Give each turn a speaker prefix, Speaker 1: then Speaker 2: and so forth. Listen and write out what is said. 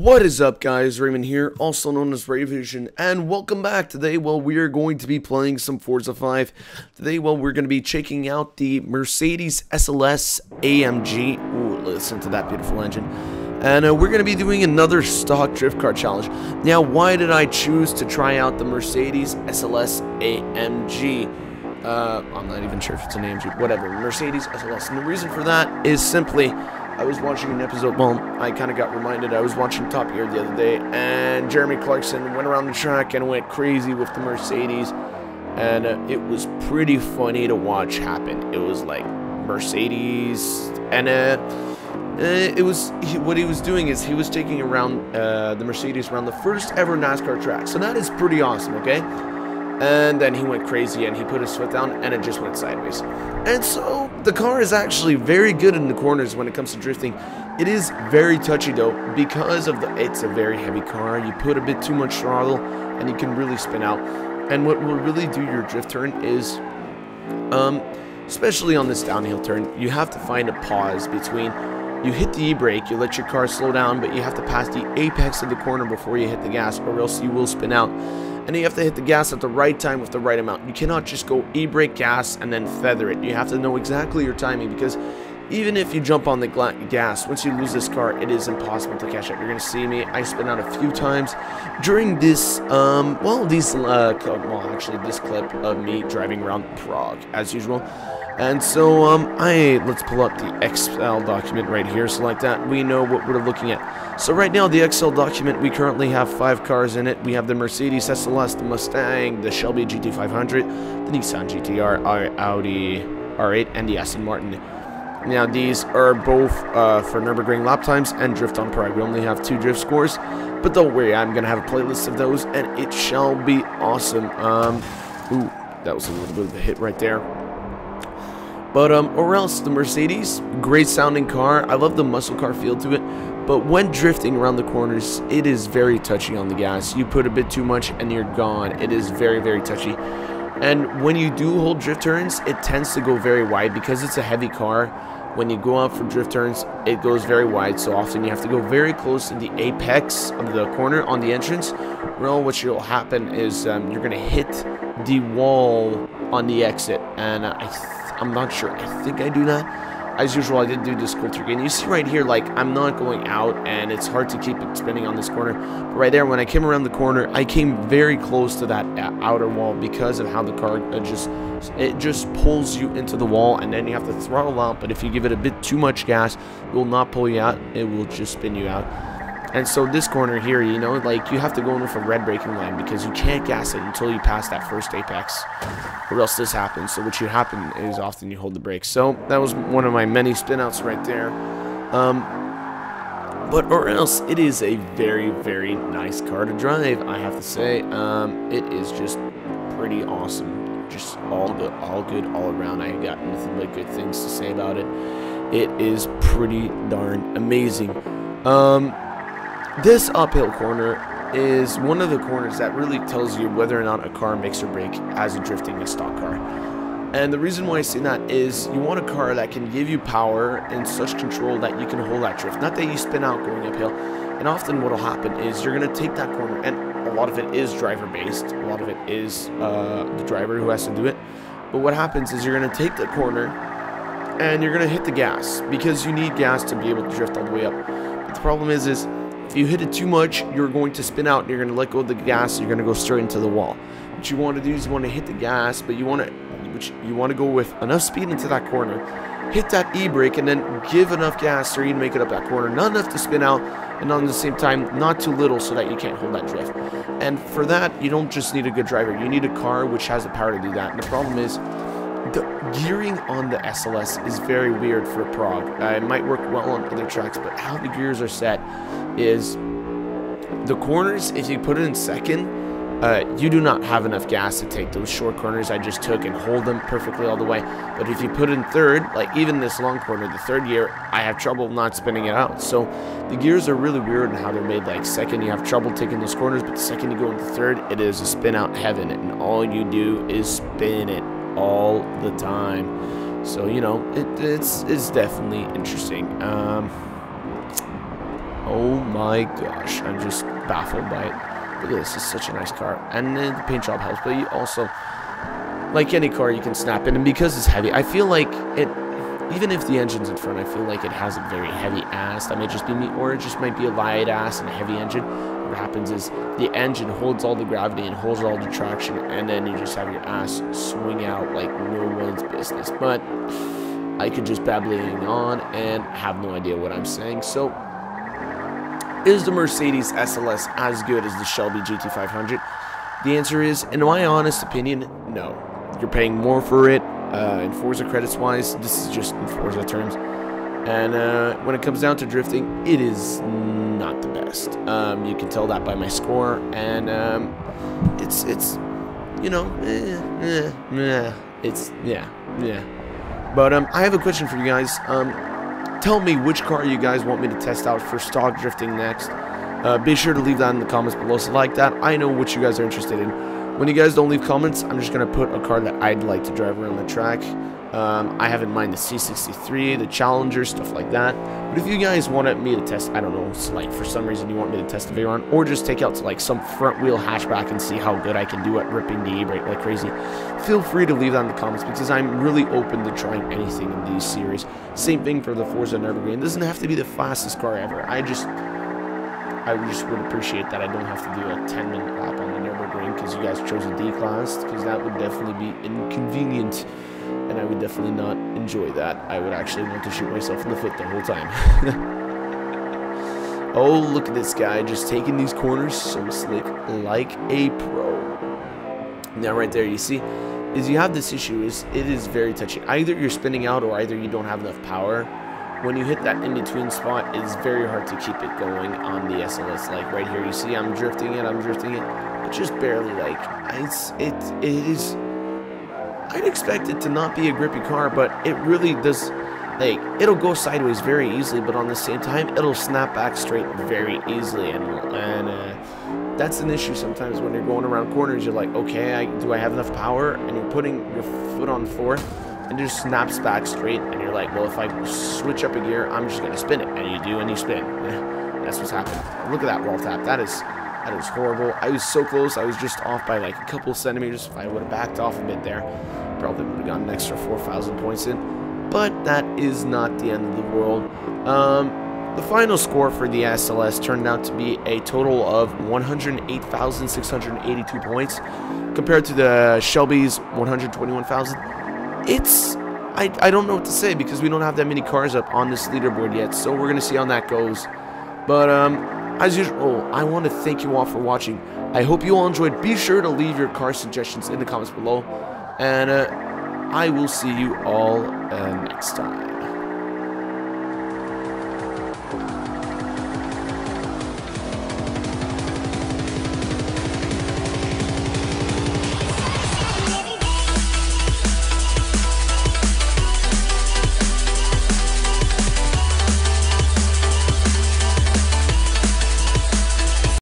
Speaker 1: What is up, guys? Raymond here, also known as Rayvision, and welcome back. Today, we are going to be playing some Forza 5. Today, we're going to be checking out the Mercedes SLS AMG. Ooh, listen to that beautiful engine. And we're going to be doing another stock drift car challenge. Now, why did I choose to try out the Mercedes SLS AMG? I'm not even sure if it's an AMG, whatever, Mercedes SLS. And the reason for that is simply, I was watching an episode, well, I kind of got reminded, I was watching Top Gear the other day, and Jeremy Clarkson went around the track and went crazy with the Mercedes, and it was pretty funny to watch happen. It was like Mercedes, and what he was doing is he was taking around the Mercedes around the first ever NASCAR track, so that is pretty awesome, okay? And then he went crazy and he put his foot down and it just went sideways. And so the car is actually very good in the corners when it comes to drifting. It is very touchy though because of it's a very heavy car. You put a bit too much throttle and you can really spin out. And what will really do your drift turn is, especially on this downhill turn, you have to find a pause between you hit the e-brake, you let your car slow down, but you have to pass the apex of the corner before you hit the gas or else you will spin out. And you have to hit the gas at the right time with the right amount. You cannot just go e-brake, gas, and then feather it. You have to know exactly your timing because even if you jump on the gas, once you lose this car, it is impossible to catch up. You're going to see me. I spin out a few times during this, this clip of me driving around Prague, as usual. And so, let's pull up the Excel document right here, so like that, we know what we're looking at. So right now, the Excel document, we currently have 5 cars in it. We have the Mercedes SLS, the Mustang, the Shelby GT500, the Nissan GTR, Audi R8, and the Aston Martin. Now, these are both for Nürburgring lap times and Drift on Prague. We only have 2 drift scores, but don't worry, I'm going to have a playlist of those, and it shall be awesome. Ooh, that was a little bit of a hit right there. But, or else, the Mercedes, great sounding car. I love the muscle car feel to it. But when drifting around the corners, it is very touchy on the gas. You put a bit too much and you're gone. It is very, very touchy. And when you do hold drift turns, it tends to go very wide because it's a heavy car. When you go out for drift turns, it goes very wide. So often you have to go very close to the apex of the corner on the entrance. Well, what will happen is you're going to hit the wall on the exit. And I'm not sure. I think I do that. As usual, I did do this cool trick. And you see right here, like, I'm not going out, and it's hard to keep it spinning on this corner. But right there, when I came around the corner, I came very close to that outer wall because of how the car just pulls you into the wall, and then you have to throttle out. But if you give it a bit too much gas, it will not pull you out. It will just spin you out. And so this corner here, you know, like, you have to go in with a red braking line because you can't gas it until you pass that first apex, or else this happens. So what should happen is often you hold the brakes. So that was one of my many spinouts right there. Or else it is a very, very nice car to drive, I have to say. It is just pretty awesome. Just all good all around. I got nothing but good things to say about it. It is pretty darn amazing. This uphill corner is one of the corners that really tells you whether or not a car makes or break as a drifting a stock car. And the reason why I say that is you want a car that can give you power and such control that you can hold that drift. Not that you spin out going uphill. And often what will happen is you're going to take that corner, and a lot of it is driver based. A lot of it is the driver who has to do it. But what happens is you're going to take the corner and you're going to hit the gas because you need gas to be able to drift all the way up. But the problem is if you hit it too much, you're going to spin out and you're going to let go of the gas, you're going to go straight into the wall. What you want to do is you want to hit the gas, but you want to go with enough speed into that corner, hit that e-brake, and then give enough gas so you can make it up that corner. Not enough to spin out, and at the same time, not too little so that you can't hold that drift. And for that, you don't just need a good driver. You need a car which has the power to do that. And the problem is, the gearing on the SLS is very weird for Prague. It might work well on other tracks, but how the gears are set is the corners, if you put it in second, you do not have enough gas to take those short corners I just took and hold them perfectly all the way. But if you put it in third, like even this long corner, the third gear, I have trouble not spinning it out. So the gears are really weird in how they're made. Like second, you have trouble taking those corners, but the second you go into third, it is a spin out heaven, and all you do is spin it all the time. So, you know, it's definitely interesting. Oh my gosh, I'm just baffled by it. Look at this, it's such a nice car. And the paint job helps, but you also, like any car, you can snap it. And because it's heavy, I feel like it, even if the engine's in front, I feel like it has a very heavy ass. That may just be me, or it just might be a light ass and a heavy engine. What happens is the engine holds all the gravity and holds all the traction, and then you just have your ass swing out like no one's business. But I could just babbling on and have no idea what I'm saying. So, is the Mercedes SLS as good as the Shelby GT500? The answer is, in my honest opinion, no. You're paying more for it. In Forza credits wise, this is just in Forza terms. And when it comes down to drifting, it is not the best. You can tell that by my score, and it's you know, it's yeah. But I have a question for you guys. Tell me which car you guys want me to test out for stock drifting next. Be sure to leave that in the comments below, so like that I know what you guys are interested in. When you guys don't leave comments, I'm just going to put a car that I'd like to drive around the track. I have in mind the C63, the Challenger, stuff like that. But if you guys wanted me to test, I don't know, it's like for some reason you want me to test the Veyron, or just take out to like some front wheel hatchback and see how good I can do at ripping the e-brake like crazy, feel free to leave that in the comments, because I'm really open to trying anything in these series. Same thing for the Forza Nürburgring. It doesn't have to be the fastest car ever. I just would appreciate that I don't have to do a 10-minute lap on the Nürburgring because you guys chose a D-Class, because that would definitely be inconvenient, and I would definitely not enjoy that. I would actually want to shoot myself in the foot the whole time. Oh, look at this guy, just taking these corners so slick, like a pro. Now right there, you see, is you have this issue, it is very touchy. Either you're spinning out, or either you don't have enough power. When you hit that in-between spot, it's very hard to keep it going on the SLS. Like right here, you see I'm drifting it, but just barely. Like, it is, I'd expect it to not be a grippy car, but it really does. Like, it'll go sideways very easily, but on the same time, it'll snap back straight very easily, and that's an issue sometimes when you're going around corners. You're like, okay, do I have enough power? And you're putting your foot on fourth, and it just snaps back straight, and you're like, well, if I switch up a gear, I'm just gonna spin it, and you do, and you spin. That's what's happening. Look at that wall tap. That is horrible. I was so close. I was just off by like a couple centimeters. If I would have backed off a bit there, probably would have gotten an extra 4,000 points in. But that is not the end of the world. The final score for the SLS turned out to be a total of 108,682 points, compared to the Shelby's 121,000. I don't know what to say, because we don't have that many cars up on this leaderboard yet, so we're gonna see how that goes. But as usual, I want to thank you all for watching. I hope you all enjoyed. Be sure to leave your car suggestions in the comments below, and I will see you all next time.